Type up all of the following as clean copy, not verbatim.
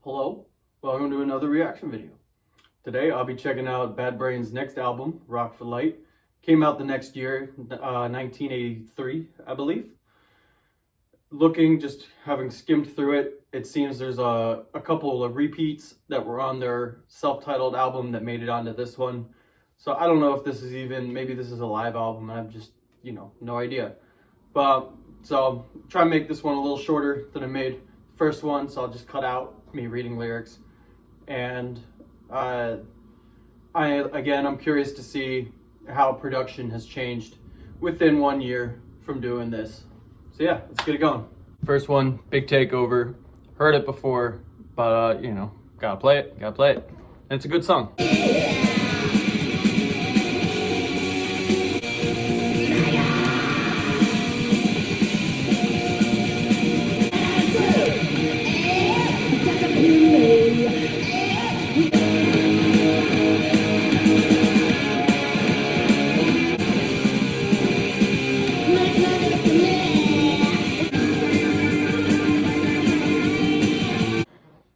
Hello, welcome to another reaction video. Today I'll be checking out Bad Brain's next album, Rock for Light. Came out the next year, 1983, I believe. Just having skimmed through it, it seems there's a couple of repeats that were on their self-titled album that made it onto this one. So I don't know if this is maybe this is a live album, and I've just, no idea. But, so try and make this one a little shorter than I made the first one, so I'll just cut out me reading lyrics. And I'm curious to see how production has changed within 1 year from doing this. So yeah, let's get it going. First one, Big Takeover. Heard it before, but gotta play it. And it's a good song.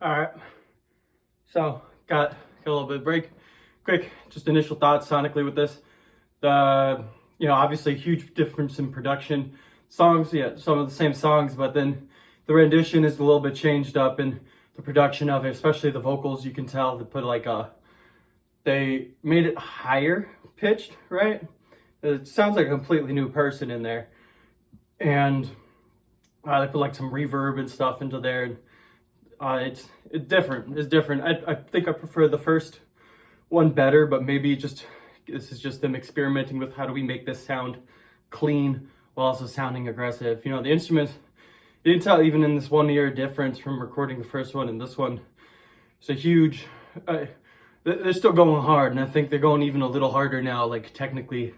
Alright, so got a little bit of break. Quick, just initial thoughts sonically with this. Obviously huge difference in production. Songs, yeah, some of the same songs, but then the rendition is a little bit changed up in the production of it, especially the vocals. You can tell they put they made it higher pitched, right? It sounds like a completely new person in there. And they put some reverb and stuff into there. It's different. I think I prefer the first one better, but maybe this is just them experimenting with how do we make this sound clean while also sounding aggressive. The instruments, you can tell even in this 1 year difference from recording the first one and this one. It's a huge, they're still going hard, and I think they're going even a little harder now, technically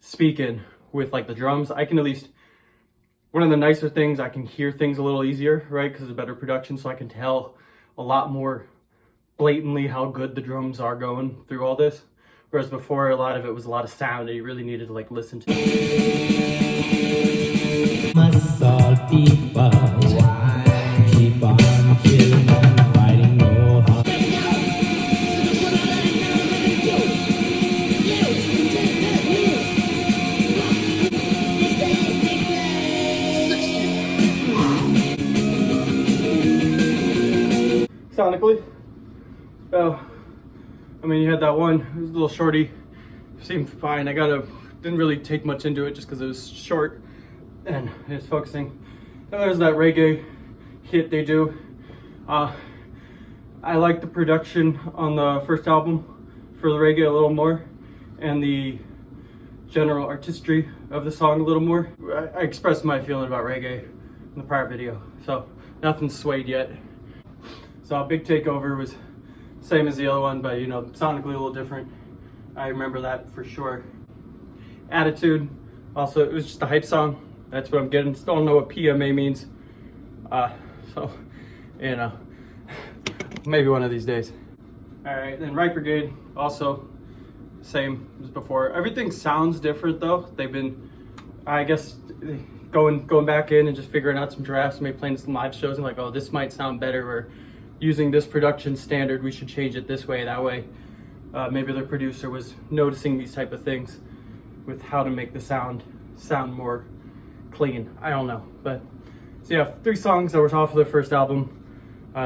speaking, with the drums. I can at least, one of the nicer things, I can hear things a little easier, right? Because of better production, so I can tell a lot more blatantly how good the drums are going through all this. Whereas before, a lot of it was a lot of sound that you really needed to listen to. My salty keep on killing and fighting no harm. Sonically, you had that one, it was a little shorty, seemed fine. Didn't really take much into it just because it was short and it's focusing. And there's that reggae hit they do. I like the production on the first album for the reggae a little more, and the general artistry of the song a little more. I expressed my feeling about reggae in the prior video, so nothing's swayed yet. So Big Takeover was same as the other one, but sonically a little different. I remember that for sure. Attitude, also, it was just a hype song. That's what I'm getting. Still don't know what PMA means. Maybe one of these days. All right, then Right Brigade, also same as before. Everything sounds different though. They've been, I guess, going back in and just figuring out some drafts, maybe playing some live shows and oh, this might sound better, or using this production standard, we should change it this way, that way. Maybe their producer was noticing these type of things with how to make the sound more clean. I don't know, but so yeah, 3 songs that were off of their first album,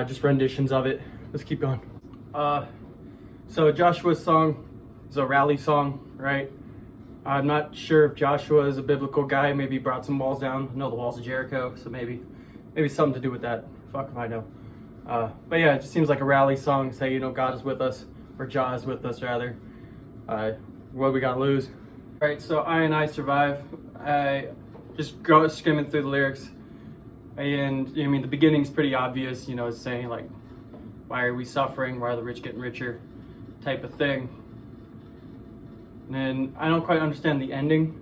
just renditions of it. Let's keep going. So Joshua's song is a rally song, right? I'm not sure if Joshua is a biblical guy. Maybe he brought some walls down. I know the walls of Jericho, so maybe something to do with that. Fuck if I know. But yeah, it just seems like a rally song. Say, God is with us, or Jah is with us, rather. What we gotta lose? All right, so I Survive. I just go skimming through the lyrics, and the beginning's pretty obvious. It's saying why are we suffering? Why are the rich getting richer? Type of thing. And then I don't quite understand the ending.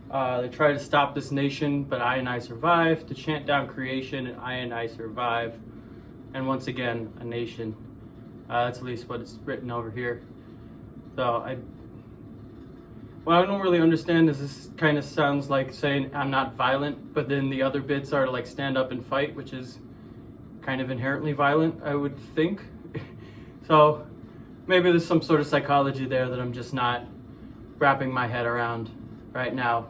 They try to stop this nation, but I survive. To chant down creation, and I survive. And once again, a nation. That's at least what it's written over here. So what I don't really understand is this kind of sounds like saying I'm not violent, but then the other bits are to stand up and fight, which is kind of inherently violent, I would think. So maybe there's some sort of psychology there that I'm just not wrapping my head around right now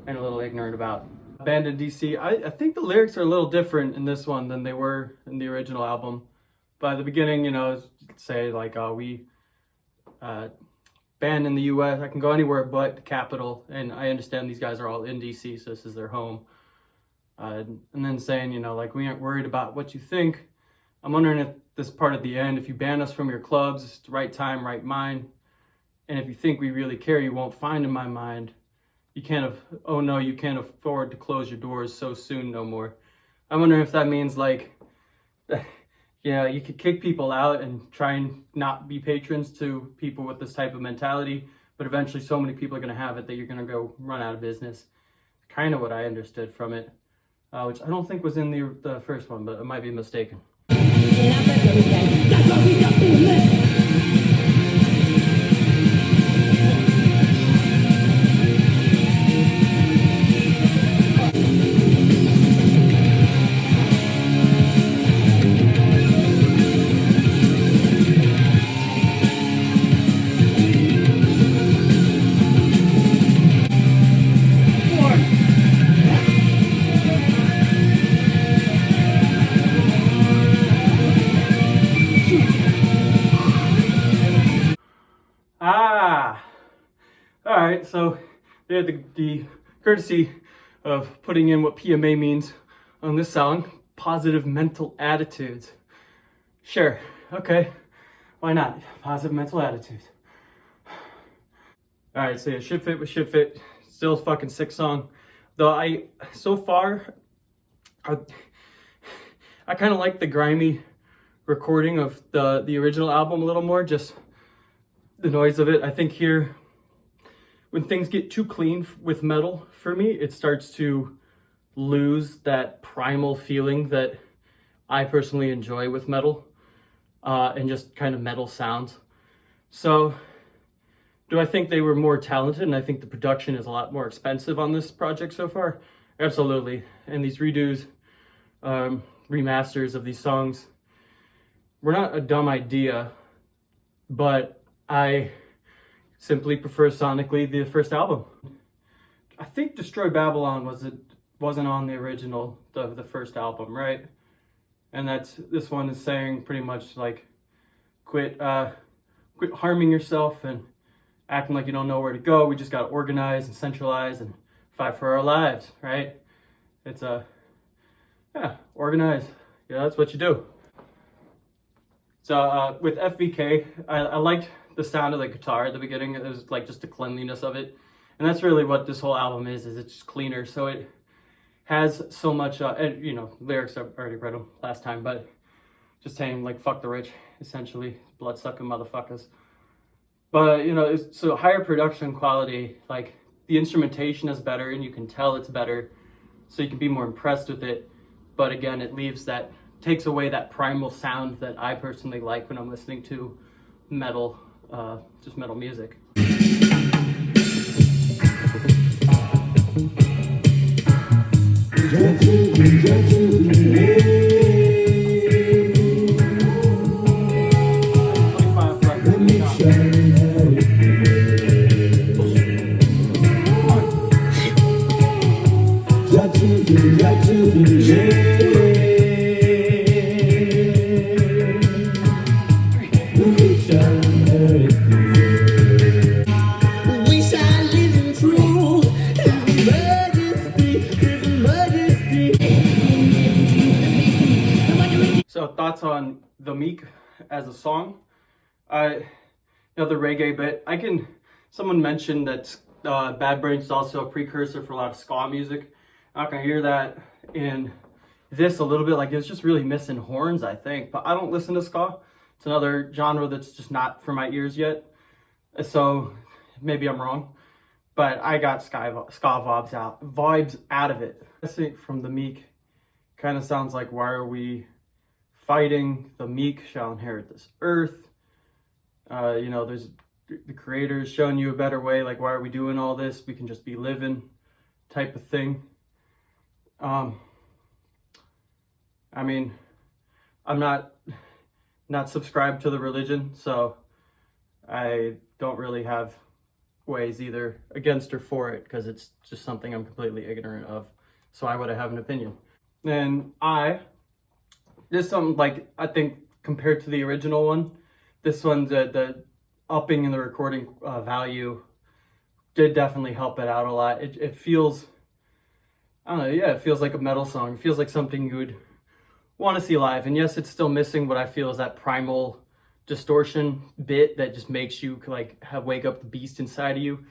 and a little ignorant about. Abandoned DC, I think the lyrics are a little different in this one than they were in the original album. By the beginning, you know, you could say like, we banned in the US, I can go anywhere but the capital, and I understand these guys are all in DC, so this is their home. And then saying, you know, like, we aren't worried about what you think. I'm wondering if this part at the end, if you ban us from your clubs, it's the right time, right mind. And if you think we really care, you won't find in my mind. You can't, oh no, you can't afford to close your doors so soon no more. I'm wondering if that means like, yeah, you could kick people out and try and not be patrons to people with this type of mentality, but eventually so many people are going to have it that you're going to go run out of business. Kind of what I understood from it, which I don't think was in the first one, but I might be mistaken. All right, so they had the courtesy of putting in what PMA means on this song, positive mental attitudes. Sure, okay, why not? Positive mental attitudes. All right, so yeah, Should Fit with Should Fit, still a fucking sick song. Though so far, I kind of like the grimy recording of the original album a little more, just the noise of it. I think here, when things get too clean with metal for me, it starts to lose that primal feeling that I personally enjoy with metal, and just kind of metal sounds. So do I think they were more talented? And I think the production is a lot more expensive on this project so far. Absolutely. And these redos, remasters of these songs were not a dumb idea, but I simply prefer sonically the first album. I think Destroy Babylon wasn't on the original, the first album, right? And this one is saying pretty much like, quit harming yourself and acting like you don't know where to go. We just got to organize and centralize and fight for our lives, right? It's yeah, organize. Yeah, that's what you do. So with FVK, I liked the sound of the guitar at the beginning. It was like just the cleanliness of it. And that's really what this whole album is it's just cleaner. So it has so much, and you know, lyrics, I've already read them last time, but just saying like, fuck the rich, essentially, blood-sucking motherfuckers. But, you know, so higher production quality, like the instrumentation is better and you can tell it's better, so you can be more impressed with it. But again, it takes away that primal sound that I personally like when I'm listening to metal, just metal music. So thoughts on The Meek as a song? You know, the reggae bit. Someone mentioned that Bad Brains is also a precursor for a lot of ska music. I can hear that in this a little bit, like it's just really missing horns, I think. But I don't listen to ska. It's another genre that's just not for my ears yet. So maybe I'm wrong. But I got ska vibes out of it. I think from The Meek kind of sounds like, why are we fighting? The meek shall inherit this earth. You know, there's the creator's showing you a better way. Like, why are we doing all this? We can just be living, type of thing. I mean, I'm not subscribed to the religion, so I don't really have ways either against or for it, because it's just something I'm completely ignorant of. So why would I have an opinion? And there's some, like, I think compared to the original one, this one, the upping in the recording value did definitely help it out a lot. It feels, I don't know, yeah, it feels like a metal song. It feels like something you would want to see live. And yes, it's still missing what I feel is that primal distortion bit that just makes you like wake up the beast inside of you.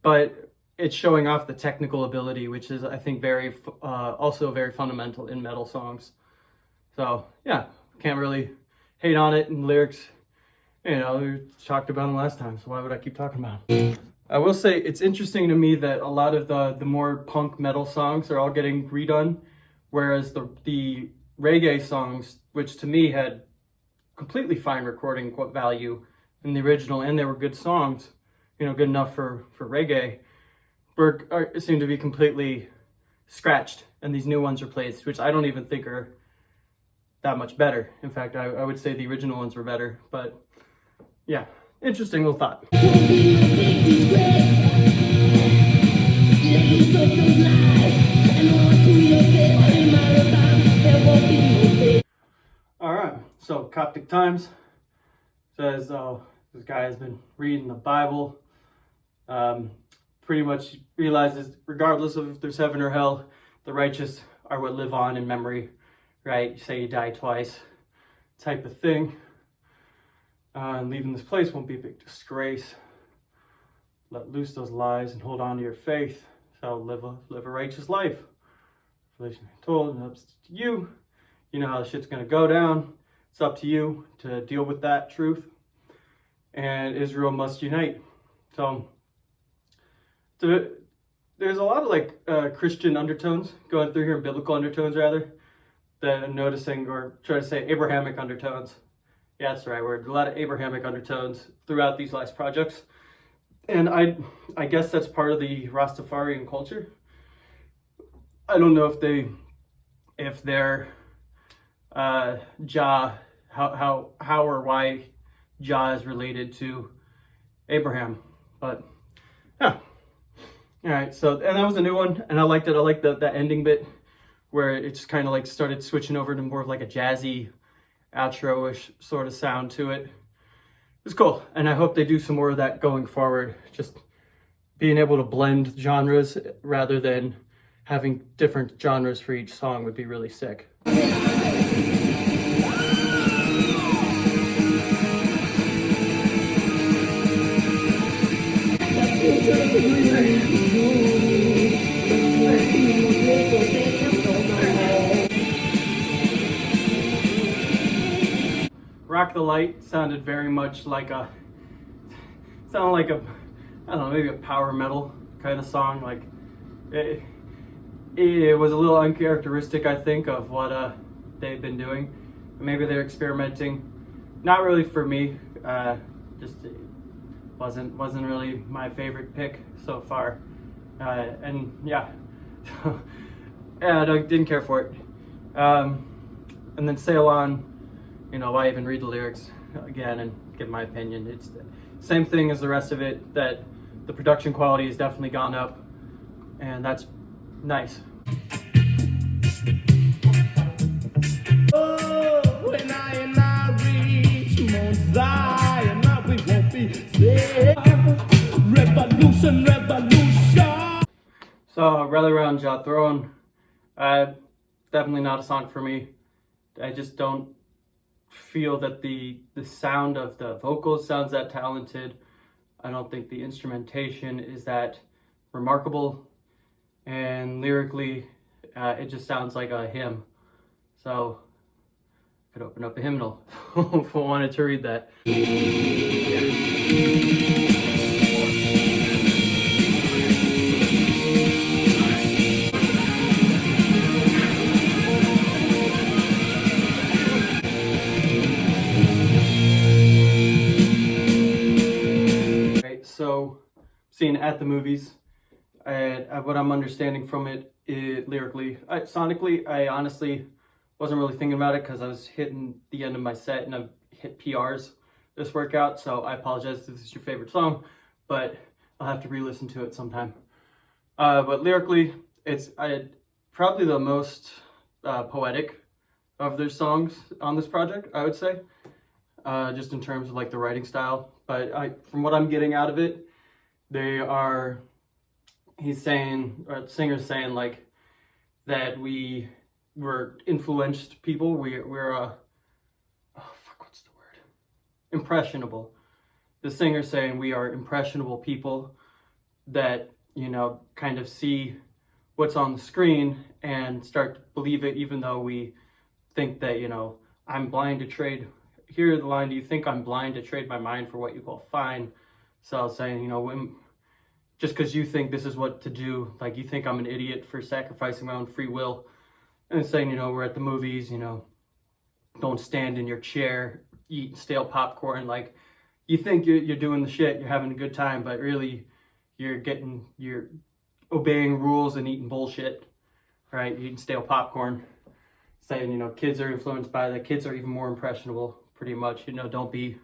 But it's showing off the technical ability, which is, I think, very also very fundamental in metal songs. So yeah, can't really hate on it. And lyrics, you know, we talked about them last time, so why would I keep talking about them? I will say it's interesting to me that a lot of the more punk metal songs are all getting redone, whereas the reggae songs, which to me had completely fine recording value in the original, and they were good songs, you know, good enough for reggae, seem to be completely scratched, and these new ones replaced, which I don't even think are that much better. In fact, I would say the original ones were better. But yeah, interesting little thought. All right, so Coptic Times says, this guy has been reading the Bible. Pretty much realizes, regardless of if there's heaven or hell, the righteous are what live on in memory, right? You say you die twice, type of thing. And leaving this place won't be a big disgrace. Let loose those lies and hold on to your faith. So live a righteous life. Revelation told, and it's up to you. You know how the shit's gonna go down. It's up to you to deal with that truth. And Israel must unite. So there's a lot of like Christian undertones going through here, biblical undertones rather, that I'm noticing, or try to say Abrahamic undertones. Yeah, that's the right word. A lot of Abrahamic undertones throughout these last projects. And I guess that's part of the Rastafarian culture. I don't know if they're Jah, how or why Jah is related to Abraham, but yeah. All right, so, and that was a new one, and I liked it. I liked the ending bit where it just kind of like started switching over to more of like a jazzy outro-ish sort of sound to it. It was cool, and I hope they do some more of that going forward. Just being able to blend genres rather than having different genres for each song would be really sick. Rock the Light sounded very much like I don't know, maybe a power metal kind of song. Like it was a little uncharacteristic, I think, of what they've been doing. Maybe they're experimenting. Not really for me. Just wasn't really my favorite pick so far. And yeah, yeah, I didn't care for it. And then Sail On. You know, why even read the lyrics again and give my opinion? It's the same thing as the rest of it, that the production quality has definitely gone up, and that's nice. Oh, when I reach Mount Zion, we won't be saved. Revolution, revolution. So, Rally Around Jah Throne, definitely not a song for me. I just don't feel that the sound of the vocals sounds that talented. I don't think the instrumentation is that remarkable, and lyrically it just sounds like a hymn. So I could open up a hymnal if I wanted to read that. So, seeing at the movies, what I'm understanding from it lyrically, sonically, I honestly Wasn't really thinking about it because I was hitting the end of my set and I've hit PRs this workout. So I apologize if this is your favorite song, but I'll have to re-listen to it sometime. But lyrically, it's probably the most poetic of their songs on this project, I would say, just in terms of like the writing style. But from what I'm getting out of it, he's saying, or the singer's saying, like, that we're influenced people. We're what's the word? Impressionable. The singer's saying we are impressionable people that, you know, kind of see what's on the screen and start to believe it, even though we think that, you know, I'm blind to trade. Here's the line, do you think I'm blind to trade my mind for what you call fine? So I was saying, you know, just because you think this is what to do, like you think I'm an idiot for sacrificing my own free will, and saying, you know, we're at the movies, you know, don't stand in your chair, eat stale popcorn. Like, you think you're doing the shit, you're having a good time, but really you're obeying rules and eating bullshit, right? Eating stale popcorn. Saying, you know, kids are influenced by that. Kids are even more impressionable, pretty much. You know, don't be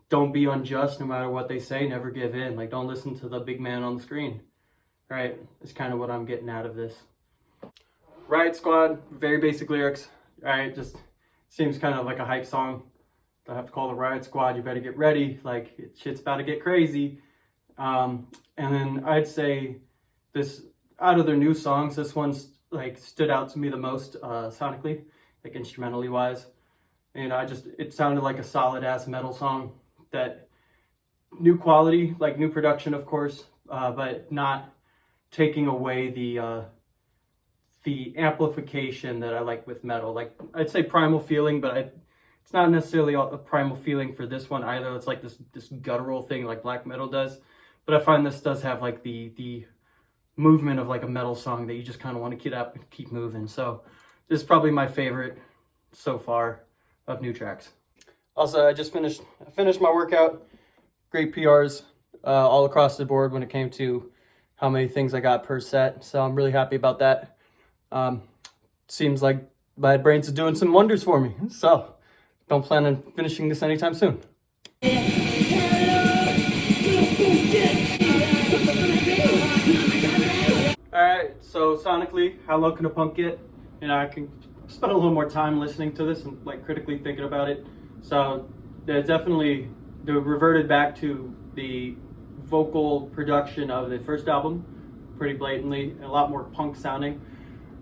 unjust no matter what they say. Never give in. Like, don't listen to the big man on the screen, right? It's kind of what I'm getting out of this. Riot Squad, very basic lyrics, right? Just seems kind of like a hype song. I have to call the Riot Squad, you better get ready. Like, shit's about to get crazy. And then I'd say this, out of their new songs, this one's like stood out to me the most sonically, like instrumentally wise. And it sounded like a solid ass metal song. That new quality, like new production, of course, but not taking away the amplification that I like with metal. Like, I'd say primal feeling, but it's not necessarily a primal feeling for this one either. It's like this guttural thing like black metal does. But I find this does have like the movement of like a metal song that you just kind of want to get up and keep moving. So this is probably my favorite so far of new tracks. Also, I finished my workout. Great PRs all across the board when it came to how many things I got per set. So I'm really happy about that. Seems like Bad Brains is doing some wonders for me. So don't plan on finishing this anytime soon. Alright, so sonically, how low can a punk get? You know, I can spend a little more time listening to this and like critically thinking about it. So they reverted back to the vocal production of the first album pretty blatantly, a lot more punk sounding.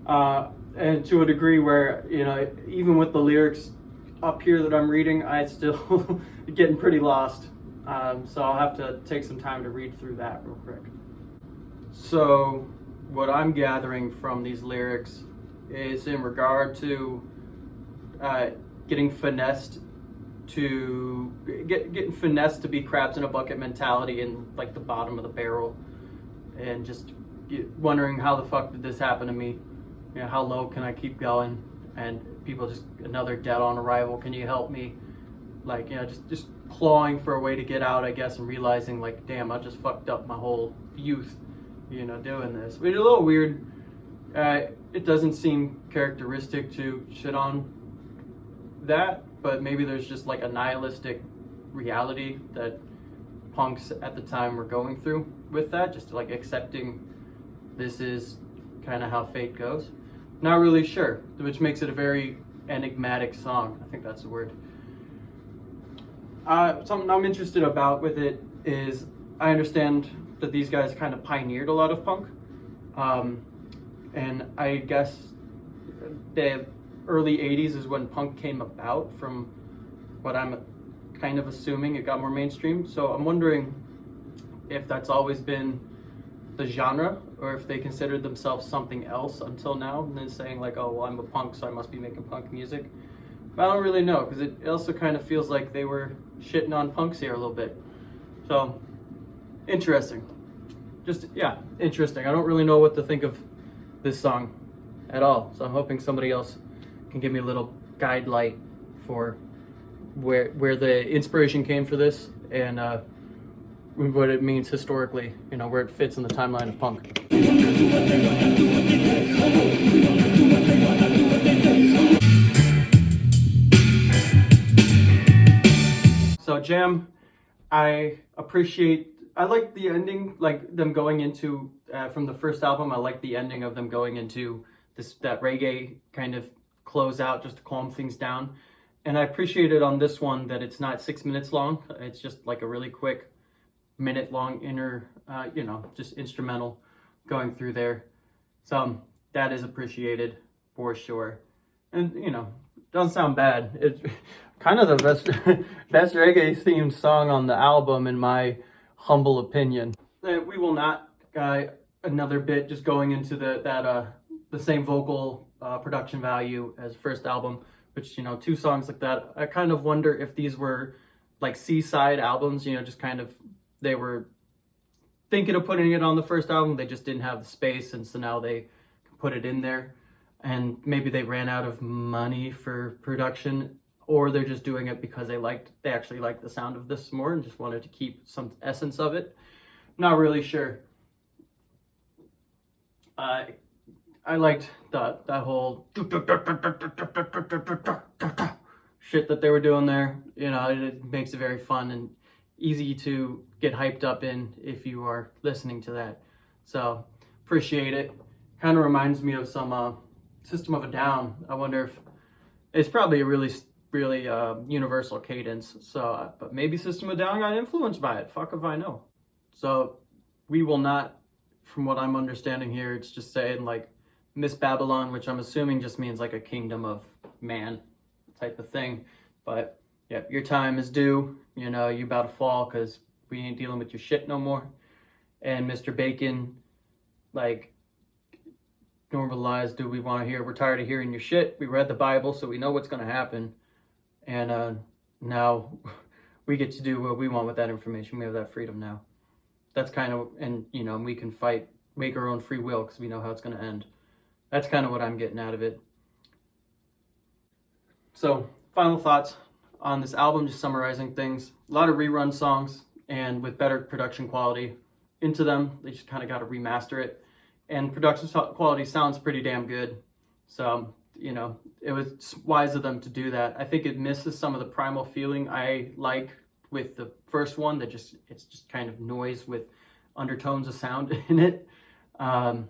And to a degree where, you know, even with the lyrics up here that I'm reading, I still getting pretty lost. So I'll have to take some time to read through that real quick. So what I'm gathering from these lyrics is in regard to getting finessed to be crabs in a bucket mentality in like the bottom of the barrel, and just wondering how the fuck did this happen to me? You know, how low can I keep going? And people just, another dead on arrival, can you help me? Like, you know, just clawing for a way to get out, I guess, and realizing like, damn, I just fucked up my whole youth, you know, doing this. Which is a little weird. It doesn't seem characteristic to shit on that, but maybe there's just like a nihilistic reality that punks at the time were going through with that, just like accepting this is kind of how fate goes. Not really sure, which makes it a very enigmatic song. I think that's the word. Something I'm interested about with it is I understand that these guys kind of pioneered a lot of punk. And I guess the early 80s is when punk came about, from what I'm kind of assuming it got more mainstream. So I'm wondering if that's always been the genre, or if they considered themselves something else until now, and then saying like, oh, well, I'm a punk, so I must be making punk music. But I don't really know, because it also kind of feels like they were shitting on punks here a little bit. So, interesting. Just, yeah, interesting. I don't really know what to think of this song at all. So I'm hoping somebody else can give me a little guide light for where the inspiration came for this, and what it means historically, you know, where it fits in the timeline of punk. Jam, I like the ending, like them going into, from the first album, I like the ending of them going into that reggae kind of close out just to calm things down. And I appreciate it on this one that it's not 6 minutes long. It's just like a really quick minute long inner, just instrumental going through there. So that is appreciated for sure. And, doesn't sound bad. It's kind of the best reggae themed song on the album, in my humble opinion. We will not, another bit just going into the same vocal production value as first album, which, 2 songs like that. I kind of wonder if these were like C-side albums, just kind of, they were thinking of putting it on the first album, they just didn't have the space, and so now they put it in there. And maybe they ran out of money for production, or they're just doing it because they actually liked the sound of this more and just wanted to keep some essence of it. Not really sure. I liked that whole shit that they were doing there. It makes it very fun and easy to get hyped up in if you are listening to that. So appreciate it. Kind of reminds me of some System of a Down. I wonder if it's probably a really universal cadence. So, but maybe System of a Down got influenced by it. Fuck if I know. So we will not, from what I'm understanding here, it's just saying like Miss Babylon, which I'm assuming just means like a kingdom of man type of thing. But yeah, your time is due. You about to fall because we ain't dealing with your shit no more. And Mr. Bacon, like, normalized, do we want to hear? We're tired of hearing your shit. We read the Bible, so we know what's going to happen. And now we get to do what we want with that information. We have that freedom now. That's kind of, and we can fight, make our own free will because we know how it's going to end. That's kind of what I'm getting out of it. So, final thoughts on this album, just summarizing things. A lot of rerun songs, and with better production quality into them. They just kind of got to remaster it. And production quality sounds pretty damn good. So, it was wise of them to do that. I think it misses some of the primal feeling I like with the first one. It's just kind of noise with undertones of sound in it. But,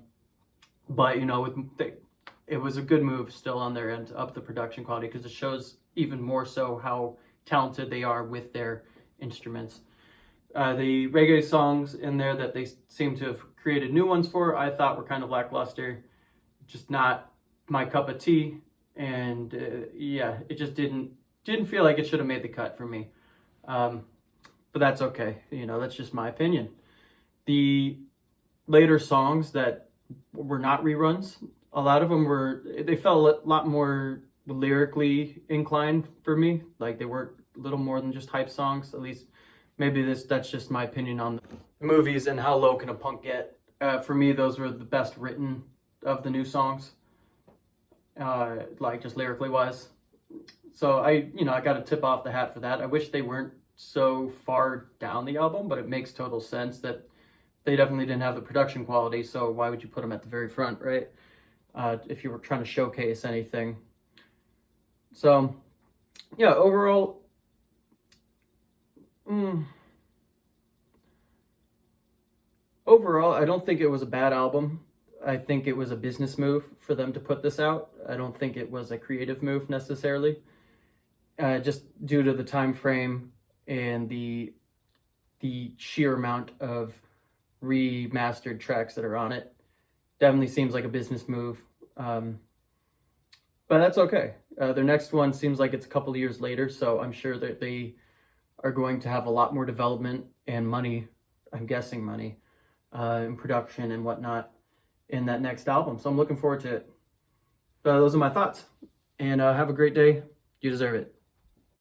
it was a good move still on their end to up the production quality, because it shows even more so how talented they are with their instruments. The reggae songs in there that they seem to have created new ones for, I thought were kind of lackluster, just not my cup of tea, and it just didn't feel like it should have made the cut for me. But that's okay, that's just my opinion. The later songs that were not reruns, a lot of them they felt a lot more lyrically inclined for me. Like they were a little more than just hype songs, at least. Maybe that's just my opinion on the movies and how low can a punk get. For me, those were the best written of the new songs, like just lyrically wise. So I got to tip off the hat for that. I wish they weren't so far down the album, but it makes total sense that they definitely didn't have the production quality. So why would you put them at the very front, right? If you were trying to showcase anything. So yeah, overall, I don't think it was a bad album. I think it was a business move for them to put this out. I don't think it was a creative move necessarily. Just due to the time frame and the sheer amount of remastered tracks that are on it. Definitely seems like a business move. But that's okay. Their next one seems like it's a couple of years later, so I'm sure that they are going to have a lot more development and money, I'm guessing money, in production and whatnot in that next album. So I'm looking forward to it. Those are my thoughts. And have a great day. You deserve it.